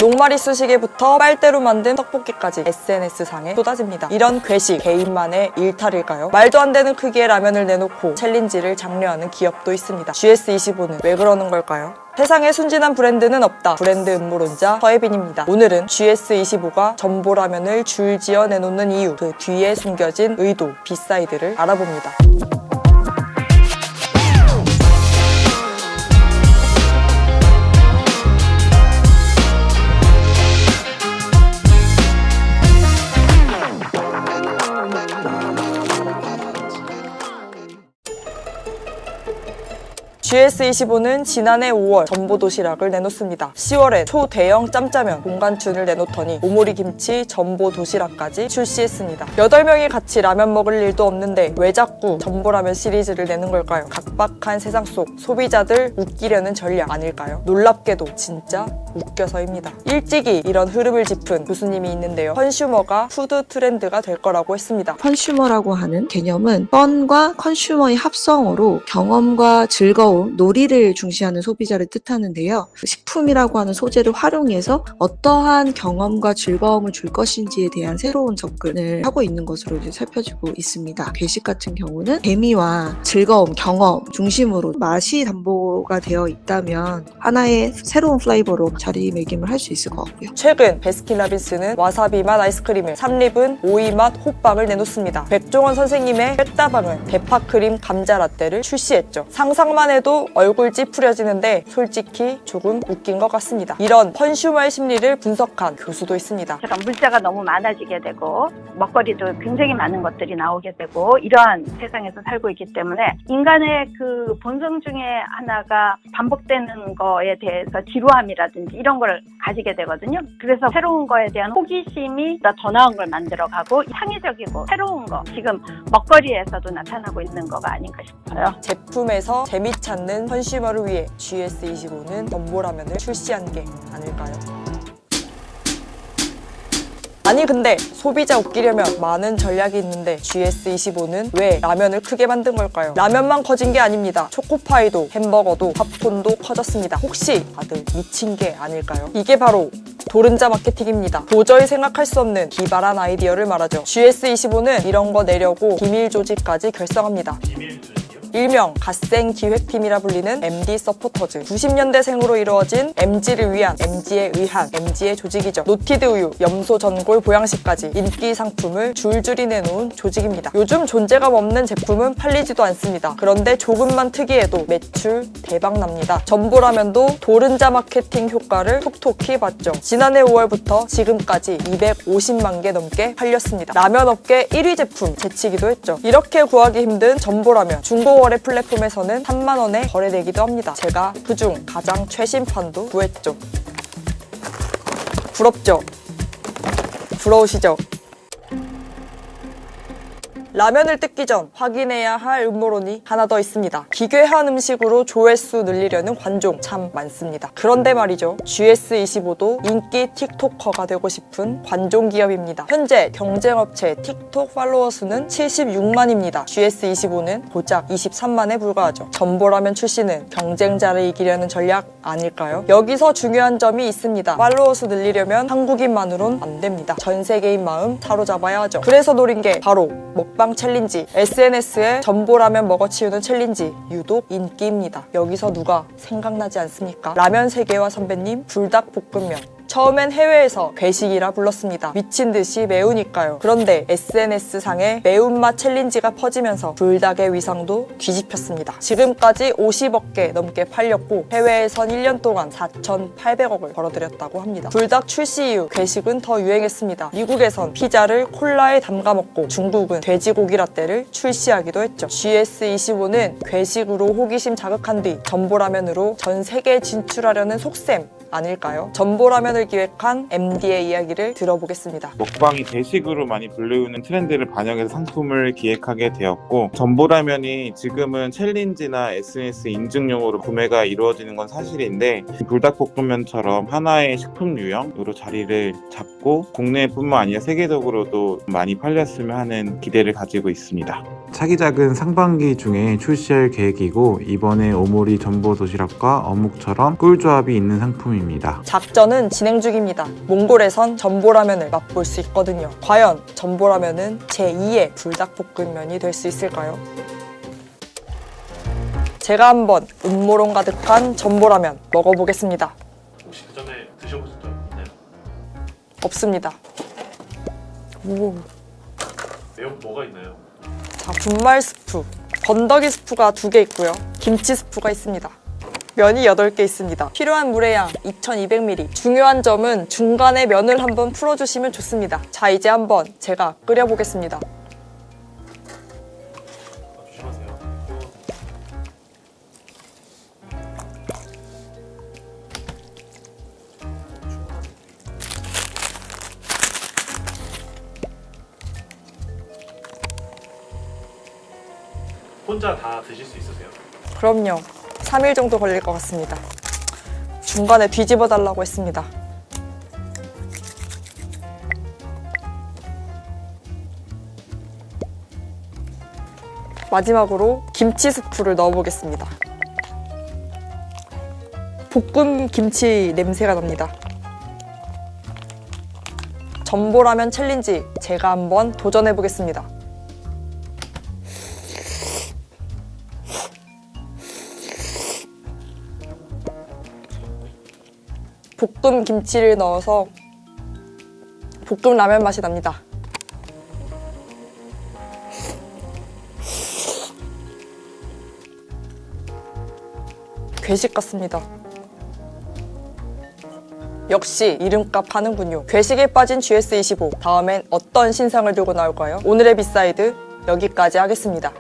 녹말이쑤 시계부터 빨대로 만든 떡볶이까지 SNS상에 쏟아집니다. 이런 괴식 개인만의 일탈일까요? 말도 안 되는 크기의 라면을 내놓고 챌린지를 장려하는 기업도 있습니다. GS25는 왜 그러는 걸까요? 세상에 순진한 브랜드는 없다. 브랜드 음모론자 허예빈입니다. 오늘은 GS25가 전보라면을 줄지어 내놓는 이유, 그 뒤에 숨겨진 의도, 비사이드를 알아봅니다. GS25는 지난해 5월 전보도시락을 내놓습니다. 10월엔 초대형 짬짜면 공간춘을 내놓더니 오모리김치 전보도시락까지 출시했습니다. 8명이 같이 라면 먹을 일도 없는데 왜 자꾸 전보라면 시리즈를 내는 걸까요? 각박한 세상 속 소비자들 웃기려는 전략 아닐까요? 놀랍게도 진짜 웃겨서입니다. 일찍이 이런 흐름을 짚은 교수님이 있는데요. 컨슈머가 푸드 트렌드가 될 거라고 했습니다. 컨슈머라고 하는 개념은 펀과 컨슈머의 합성어로 경험과 즐거움, 놀이를 중시하는 소비자를 뜻하는데요. 식품이라고 하는 소재를 활용해서 어떠한 경험과 즐거움을 줄 것인지에 대한 새로운 접근을 하고 있는 것으로 이제 살펴지고 있습니다. 괴식 같은 경우는 재미와 즐거움, 경험 중심으로 맛이 담보가 되어 있다면 하나의 새로운 플레이버로 자리매김을 할 수 있을 것 같고요. 최근 베스킨라빈스는 와사비 맛 아이스크림을, 삼립은 오이 맛 호빵을 내놓습니다. 백종원 선생님의 백다방은 대파크림 감자라떼를 출시했죠. 상상만 해도 얼굴 찌푸려지는데 솔직히 조금 웃긴 것 같습니다. 이런 컨슈머의 심리를 분석한 교수도 있습니다. 제가 물자가 너무 많아지게 되고 먹거리도 굉장히 많은 것들이 나오게 되고 이러한 세상에서 살고 있기 때문에 인간의 그 본성 중에 하나가 반복되는 거에 대해서 지루함이라든지 이런 걸 가지게 되거든요. 그래서 새로운 거에 대한 호기심이 더 나은 걸 만들어가고 창의적이고 새로운 거 지금 먹거리에서도 나타나고 있는 거가 아닌가 싶어요. 제품에서 재미 찾는 컨슈머를 위해 GS25는 전보라면을 출시한 게 아닐까요? 아니 근데 소비자 웃기려면 많은 전략이 있는데 GS25는 왜 라면을 크게 만든 걸까요? 라면만 커진 게 아닙니다. 초코파이도 햄버거도 팝콘도 커졌습니다. 혹시 다들 미친 게 아닐까요? 이게 바로 도른자 마케팅입니다. 도저히 생각할 수 없는 기발한 아이디어를 말하죠. GS25는 이런 거 내려고 기밀 조직까지 결성합니다. 일명 갓생 기획팀이라 불리는 MD 서포터즈. 90년대생으로 이루어진 MG를 위한, MG에 의한, MG의 조직이죠. 노티드 우유, 염소 전골 보양식까지 인기 상품을 줄줄이 내놓은 조직입니다. 요즘 존재감 없는 제품은 팔리지도 않습니다. 그런데 조금만 특이해도 매출 대박납니다. 전보라면도 도른자 마케팅 효과를 톡톡히 봤죠. 지난해 5월부터 지금까지 250만 개 넘게 팔렸습니다. 라면 업계 1위 제품 제치기도 했죠. 이렇게 구하기 힘든 전보라면 중고 거래 플랫폼에서는 3만 원에 거래되기도 합니다. 제가 그중 가장 최신판도 구했죠. 부럽죠? 부러우시죠? 라면을 뜯기 전 확인해야 할 음모론이 하나 더 있습니다. 기괴한 음식으로 조회수 늘리려는 관종 참 많습니다. 그런데 말이죠. GS25도 인기 틱토커가 되고 싶은 관종 기업입니다. 현재 경쟁업체 틱톡 팔로워 수는 76만입니다. GS25는 고작 23만에 불과하죠. 전보라면 출시는 경쟁자를 이기려는 전략 아닐까요? 여기서 중요한 점이 있습니다. 팔로워 수 늘리려면 한국인만으론 안 됩니다. 전 세계인 마음 사로잡아야 하죠. 그래서 노린 게 바로 먹방 챌린지, SNS에 전보라면 먹어치우는 챌린지 유독 인기입니다. 여기서 누가 생각나지 않습니까? 라면 세계와 선배님 불닭볶음면. 처음엔 해외에서 괴식이라 불렀습니다. 미친 듯이 매우니까요. 그런데 SNS상에 매운맛 챌린지가 퍼지면서 불닭의 위상도 뒤집혔습니다. 지금까지 50억 개 넘게 팔렸고 해외에선 1년 동안 4,800억을 벌어들였다고 합니다. 불닭 출시 이후 괴식은 더 유행했습니다. 미국에선 피자를 콜라에 담가 먹고 중국은 돼지고기 라떼를 출시하기도 했죠. GS25는 괴식으로 호기심 자극한 뒤 전보라면으로 전 세계에 진출하려는 속셈 아닐까요? 전보라면을 기획한 MD의 이야기를 들어보겠습니다. 먹방이 대식으로 많이 불리우는 트렌드를 반영해서 상품을 기획하게 되었고, 전보라면이 지금은 챌린지나 SNS 인증용으로 구매가 이루어지는 건 사실인데 불닭볶음면처럼 하나의 식품 유형으로 자리를 잡고 국내뿐만 아니라 세계적으로도 많이 팔렸으면 하는 기대를 가지고 있습니다. 차기작은 상반기 중에 출시할 계획이고, 이번에 오모리 전보 도시락과 어묵처럼 꿀조합이 있는 상품입니다. 작전입니다. 작전은 진행 중입니다. 몽골에선 전보라면을 맛볼 수 있거든요. 과연 전보라면은 제2의 불닭볶음면이 될 수 있을까요? 제가 한번 음모론 가득한 전보라면 먹어보겠습니다. 혹시 그 전에 드셔보신 적 있나요? 없습니다. 오. 내용 뭐가 있나요? 자, 분말 스프, 건더기 스프가 2개 있고요. 김치 스프가 있습니다. 면이 8개 있습니다. 필요한 물의 양 2200ml. 중요한 점은 중간에 면을 한번 풀어주시면 좋습니다. 자, 이제 한번 제가 끓여보겠습니다. 조심하세요. 혼자 다 드실 수 있으세요? 그럼요. 3일 정도 걸릴 것 같습니다. 중간에 뒤집어 달라고 했습니다. 마지막으로 김치 스프를 넣어보겠습니다. 볶음 김치 냄새가 납니다. 전보라면 챌린지 제가 한번 도전해 보겠습니다. 볶음 김치를 넣어서 볶음 라면 맛이 납니다. 괴식 같습니다. 역시 이름값 하는군요. 괴식에 빠진 GS25. 다음엔 어떤 신상을 들고 나올까요? 오늘의 비사이드 여기까지 하겠습니다.